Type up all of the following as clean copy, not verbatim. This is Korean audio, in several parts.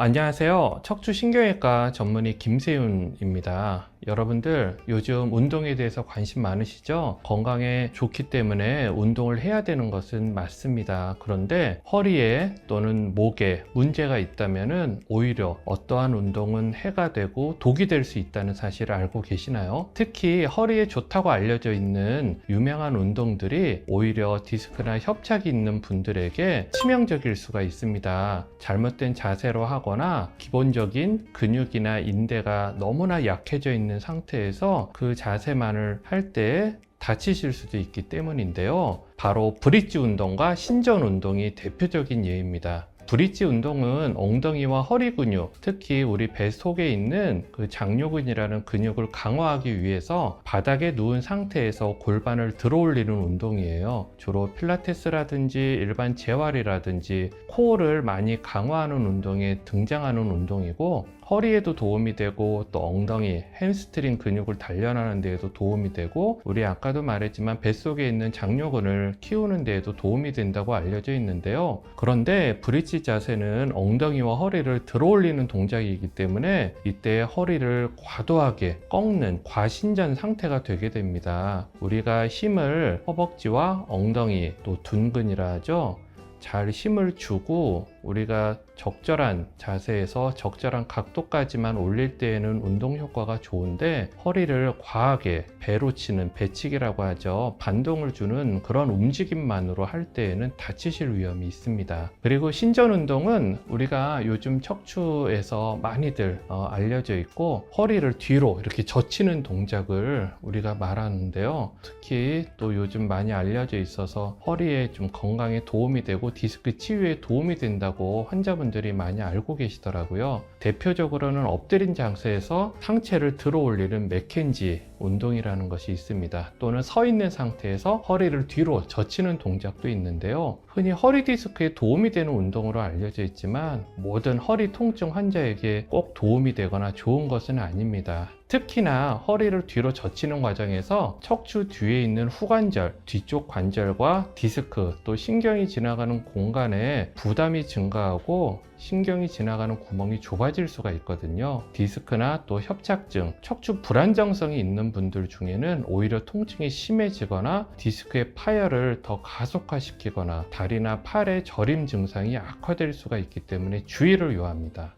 안녕하세요. 척추신경외과 전문의 김세윤입니다. 여러분들 요즘 운동에 대해서 관심 많으시죠? 건강에 좋기 때문에 운동을 해야 되는 것은 맞습니다. 그런데 허리에 또는 목에 문제가 있다면 오히려 어떠한 운동은 해가 되고 독이 될 수 있다는 사실을 알고 계시나요? 특히 허리에 좋다고 알려져 있는 유명한 운동들이 오히려 디스크나 협착이 있는 분들에게 치명적일 수가 있습니다. 잘못된 자세로 하거나 기본적인 근육이나 인대가 너무나 약해져 있는 상태에서 그 자세만을 할 때 다치실 수도 있기 때문인데요. 바로 브릿지 운동과 신전 운동이 대표적인 예입니다. 브릿지 운동은 엉덩이와 허리 근육, 특히 우리 배 속에 있는 그 장요근이라는 근육을 강화하기 위해서 바닥에 누운 상태에서 골반을 들어 올리는 운동이에요. 주로 필라테스라든지 일반 재활이라든지 코어를 많이 강화하는 운동에 등장하는 운동이고, 허리에도 도움이 되고 또 엉덩이, 햄스트링 근육을 단련하는 데에도 도움이 되고, 우리 아까도 말했지만 뱃속에 있는 장요근을 키우는 데에도 도움이 된다고 알려져 있는데요. 그런데 브릿지 자세는 엉덩이와 허리를 들어 올리는 동작이기 때문에 이때 허리를 과도하게 꺾는 과신전 상태가 되게 됩니다. 우리가 힘을 허벅지와 엉덩이, 또 둔근이라 하죠. 잘 힘을 주고 우리가 적절한 자세에서 적절한 각도까지만 올릴 때에는 운동 효과가 좋은데, 허리를 과하게 배로 치는 배치기라고 하죠. 반동을 주는 그런 움직임만으로 할 때에는 다치실 위험이 있습니다. 그리고 신전 운동은 우리가 요즘 척추에서 많이들 알려져 있고, 허리를 뒤로 이렇게 젖히는 동작을 우리가 말하는데요. 특히 또 요즘 많이 알려져 있어서 허리에 좀 건강에 도움이 되고 디스크 치유에 도움이 된다고 환자분들이 많이 알고 계시더라고요. 대표적으로는 엎드린 자세에서 상체를 들어 올리는 맥켄지 운동이라는 것이 있습니다. 또는 서 있는 상태에서 허리를 뒤로 젖히는 동작도 있는데요. 흔히 허리 디스크에 도움이 되는 운동으로 알려져 있지만 모든 허리 통증 환자에게 꼭 도움이 되거나 좋은 것은 아닙니다. 특히나 허리를 뒤로 젖히는 과정에서 척추 뒤에 있는 후관절, 뒤쪽 관절과 디스크, 또 신경이 지나가는 공간에 부담이 증가하고 신경이 지나가는 구멍이 좁아질 수가 있거든요. 디스크나 또 협착증, 척추 불안정성이 있는 분들 중에는 오히려 통증이 심해지거나 디스크의 파열을 더 가속화시키거나 다리나 팔의 저림 증상이 악화될 수가 있기 때문에 주의를 요합니다.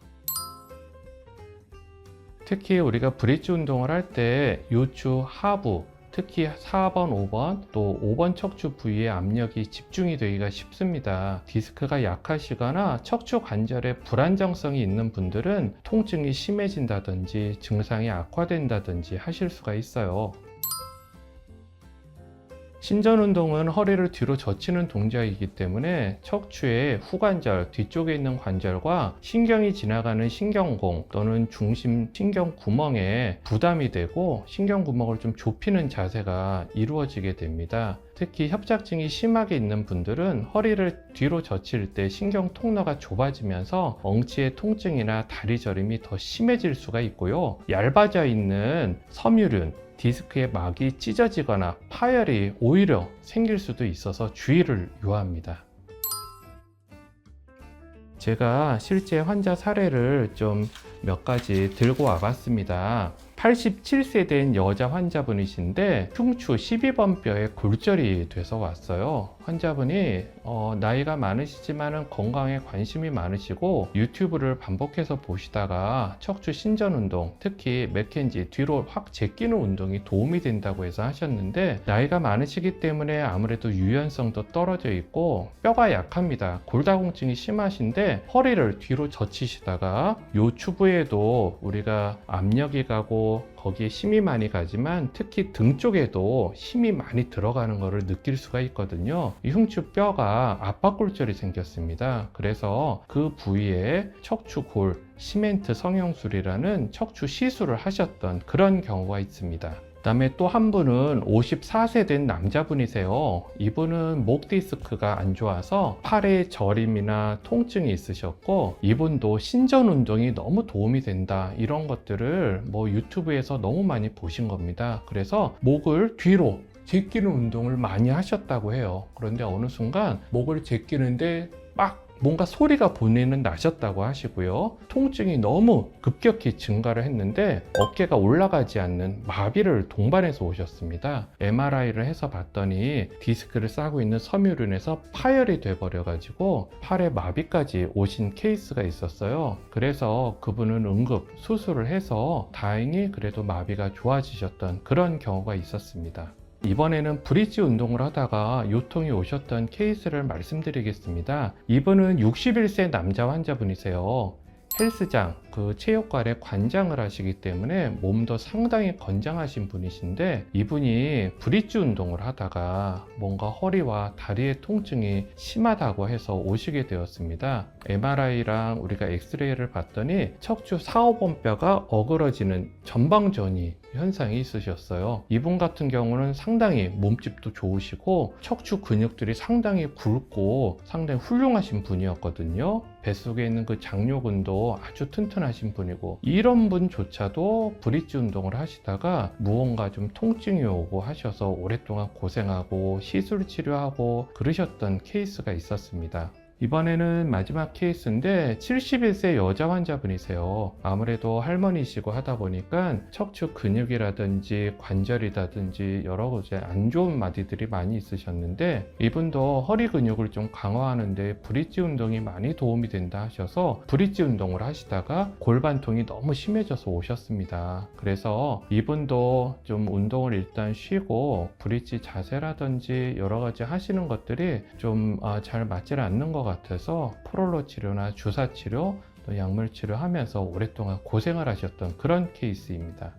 특히 우리가 브릿지 운동을 할 때 요추 하부, 특히 4번, 5번, 또 5번 척추 부위에 압력이 집중이 되기가 쉽습니다. 디스크가 약하시거나 척추 관절에 불안정성이 있는 분들은 통증이 심해진다든지 증상이 악화된다든지 하실 수가 있어요. 신전 운동은 허리를 뒤로 젖히는 동작이기 때문에 척추의 후관절, 뒤쪽에 있는 관절과 신경이 지나가는 신경공 또는 중심 신경 구멍에 부담이 되고 신경구멍을 좀 좁히는 자세가 이루어지게 됩니다. 특히 협착증이 심하게 있는 분들은 허리를 뒤로 젖힐 때 신경 통로가 좁아지면서 엉치의 통증이나 다리 저림이 더 심해질 수가 있고요. 얇아져 있는 섬유륜, 디스크의 막이 찢어지거나 파열이 오히려 생길 수도 있어서 주의를 요합니다. 제가 실제 환자 사례를 좀 몇 가지 들고 와봤습니다. 87세 된 여자 환자분이신데 흉추 12번 뼈에 골절이 돼서 왔어요. 환자분이 나이가 많으시지만 건강에 관심이 많으시고 유튜브를 반복해서 보시다가 척추 신전 운동, 특히 맥켄지 뒤로 확 제끼는 운동이 도움이 된다고 해서 하셨는데, 나이가 많으시기 때문에 아무래도 유연성도 떨어져 있고 뼈가 약합니다. 골다공증이 심하신데 허리를 뒤로 젖히시다가 요추부에도 우리가 압력이 가고 거기에 힘이 많이 가지만 특히 등 쪽에도 힘이 많이 들어가는 것을 느낄 수가 있거든요. 이 흉추 뼈가 압박골절이 생겼습니다. 그래서 그 부위에 척추골 시멘트 성형술이라는 척추 시술을 하셨던 그런 경우가 있습니다. 그 다음에 또 한 분은 54세 된 남자분이세요. 이분은 목 디스크가 안 좋아서 팔에 저림이나 통증이 있으셨고, 이분도 신전 운동이 너무 도움이 된다, 이런 것들을 유튜브에서 너무 많이 보신 겁니다. 그래서 목을 뒤로 제끼는 운동을 많이 하셨다고 해요. 그런데 어느 순간 목을 제끼는데 막 뭔가 소리가 본인은 나셨다고 하시고요. 통증이 너무 급격히 증가를 했는데 어깨가 올라가지 않는 마비를 동반해서 오셨습니다. MRI를 해서 봤더니 디스크를 싸고 있는 섬유륜에서 파열이 돼버려 가지고 팔에 마비까지 오신 케이스가 있었어요. 그래서 그분은 응급 수술을 해서 다행히 그래도 마비가 좋아지셨던 그런 경우가 있었습니다. 이번에는 브릿지 운동을 하다가 요통이 오셨던 케이스를 말씀드리겠습니다. 이분은 61세 남자 환자분이세요. 헬스장, 체육관에 관장을 하시기 때문에 몸도 상당히 건장하신 분이신데, 이분이 브릿지 운동을 하다가 뭔가 허리와 다리의 통증이 심하다고 해서 오시게 되었습니다. MRI랑 우리가 엑스레이를 봤더니 척추 4, 5번 뼈가 어그러지는 전방전이 현상이 있으셨어요. 이분 같은 경우는 상당히 몸집도 좋으시고 척추 근육들이 상당히 굵고 상당히 훌륭하신 분이었거든요. 뱃속에 있는 그 장요근도 아주 튼튼하신 분이고, 이런 분조차도 브릿지 운동을 하시다가 무언가 좀 통증이 오고 하셔서 오랫동안 고생하고 시술 치료하고 그러셨던 케이스가 있었습니다. 이번에는 마지막 케이스인데 71세 여자 환자분이세요. 아무래도 할머니시고 하다 보니까 척추 근육이라든지 관절이라든지 여러 가지 안 좋은 마디들이 많이 있으셨는데, 이분도 허리 근육을 좀 강화하는데 브릿지 운동이 많이 도움이 된다 하셔서 브릿지 운동을 하시다가 골반통이 너무 심해져서 오셨습니다. 그래서 이분도 좀 운동을 일단 쉬고 브릿지 자세라든지 여러 가지 하시는 것들이 좀 잘 맞지 않는 것 같아서 프롤로 치료나 주사 치료 또 약물 치료하면서 오랫동안 고생을 하셨던 그런 케이스입니다.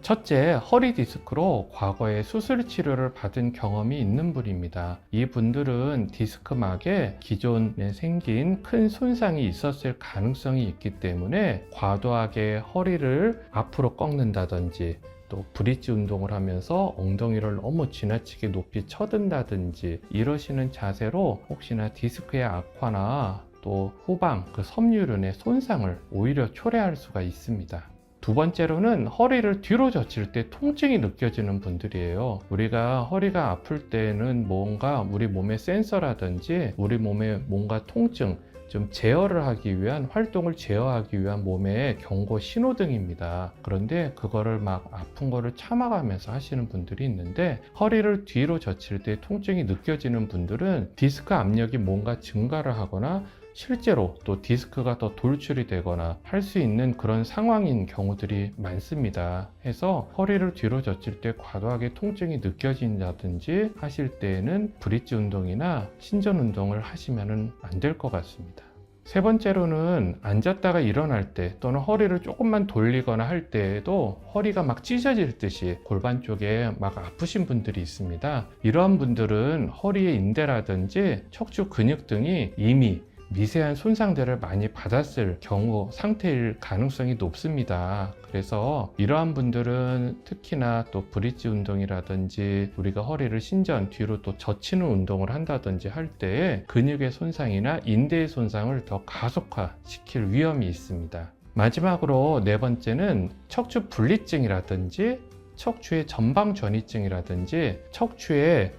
첫째, 허리 디스크로 과거에 수술 치료를 받은 경험이 있는 분입니다. 이 분들은 디스크막에 기존에 생긴 큰 손상이 있었을 가능성이 있기 때문에 과도하게 허리를 앞으로 꺾는다든지 또 브릿지 운동을 하면서 엉덩이를 너무 지나치게 높이 쳐든다든지 이러시는 자세로 혹시나 디스크의 악화나 또 후방 섬유륜의 손상을 오히려 초래할 수가 있습니다. 두 번째로는 허리를 뒤로 젖힐 때 통증이 느껴지는 분들이에요. 우리가 허리가 아플 때는 뭔가 우리 몸의 센서라든지 우리 몸의 뭔가 통증 좀 제어를 하기 위한, 활동을 제어하기 위한 몸의 경고 신호등입니다. 그런데 그거를 막 아픈 거를 참아가면서 하시는 분들이 있는데, 허리를 뒤로 젖힐 때 통증이 느껴지는 분들은 디스크 압력이 뭔가 증가를 하거나 실제로 또 디스크가 더 돌출이 되거나 할 수 있는 그런 상황인 경우들이 많습니다. 해서 허리를 뒤로 젖힐 때 과도하게 통증이 느껴진다든지 하실 때에는 브릿지 운동이나 신전 운동을 하시면 안 될 것 같습니다. 세 번째로는 앉았다가 일어날 때 또는 허리를 조금만 돌리거나 할 때에도 허리가 막 찢어질 듯이 골반 쪽에 막 아프신 분들이 있습니다. 이러한 분들은 허리의 인대라든지 척추 근육 등이 이미 미세한 손상들을 많이 받았을 경우 상태일 가능성이 높습니다. 그래서 이러한 분들은 특히나 또 브릿지 운동이라든지 우리가 허리를 신전 뒤로 또 젖히는 운동을 한다든지 할 때에 근육의 손상이나 인대의 손상을 더 가속화시킬 위험이 있습니다. 마지막으로 네 번째는 척추 분리증이라든지 척추의 전방전이증이라든지 척추의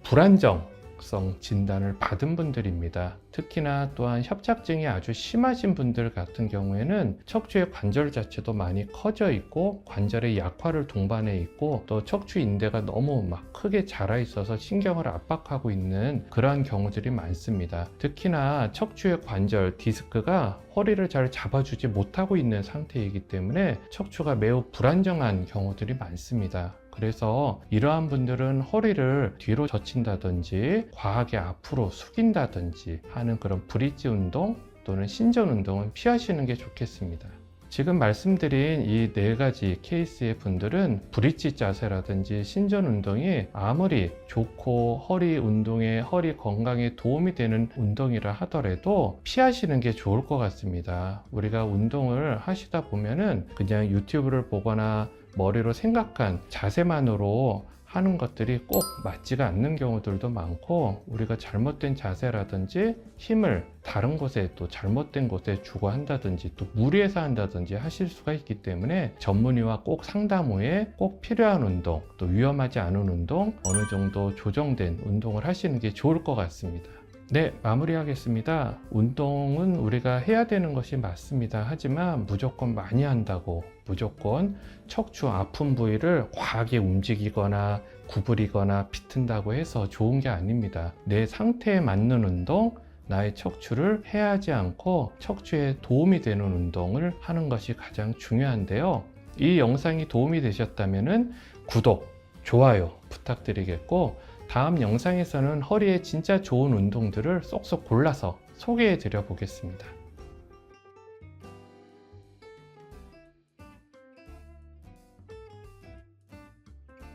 불안정성 진단을 받은 분들입니다. 특히나 또한 협착증이 아주 심하신 분들 같은 경우에는 척추의 관절 자체도 많이 커져 있고 관절의 약화를 동반해 있고 또 척추 인대가 너무 막 크게 자라 있어서 신경을 압박하고 있는 그러한 경우들이 많습니다. 특히나 척추의 관절 디스크가 허리를 잘 잡아주지 못하고 있는 상태이기 때문에 척추가 매우 불안정한 경우들이 많습니다. 그래서 이러한 분들은 허리를 뒤로 젖힌다든지 과하게 앞으로 숙인다든지 하는 그런 브릿지 운동 또는 신전 운동은 피하시는 게 좋겠습니다. 지금 말씀드린 이 네 가지 케이스의 분들은 브릿지 자세라든지 신전 운동이 아무리 좋고 허리 운동에, 허리 건강에 도움이 되는 운동이라 하더라도 피하시는 게 좋을 것 같습니다. 우리가 운동을 하시다 보면은 그냥 유튜브를 보거나 머리로 생각한 자세만으로 하는 것들이 꼭 맞지가 않는 경우들도 많고, 우리가 잘못된 자세라든지 힘을 다른 곳에 또 잘못된 곳에 주고 한다든지 또 무리해서 한다든지 하실 수가 있기 때문에 전문의와 꼭 상담 후에 꼭 필요한 운동 또 위험하지 않은 운동 어느 정도 조정된 운동을 하시는 게 좋을 것 같습니다. 네, 마무리하겠습니다. 운동은 우리가 해야 되는 것이 맞습니다. 하지만 무조건 많이 한다고 무조건 척추 아픈 부위를 과하게 움직이거나 구부리거나 비튼다고 해서 좋은 게 아닙니다. 내 상태에 맞는 운동, 나의 척추를 해하지 않고 척추에 도움이 되는 운동을 하는 것이 가장 중요한데요. 이 영상이 도움이 되셨다면 구독, 좋아요 부탁드리겠고, 다음 영상에서는 허리에 진짜 좋은 운동들을 쏙쏙 골라서 소개해 드려 보겠습니다.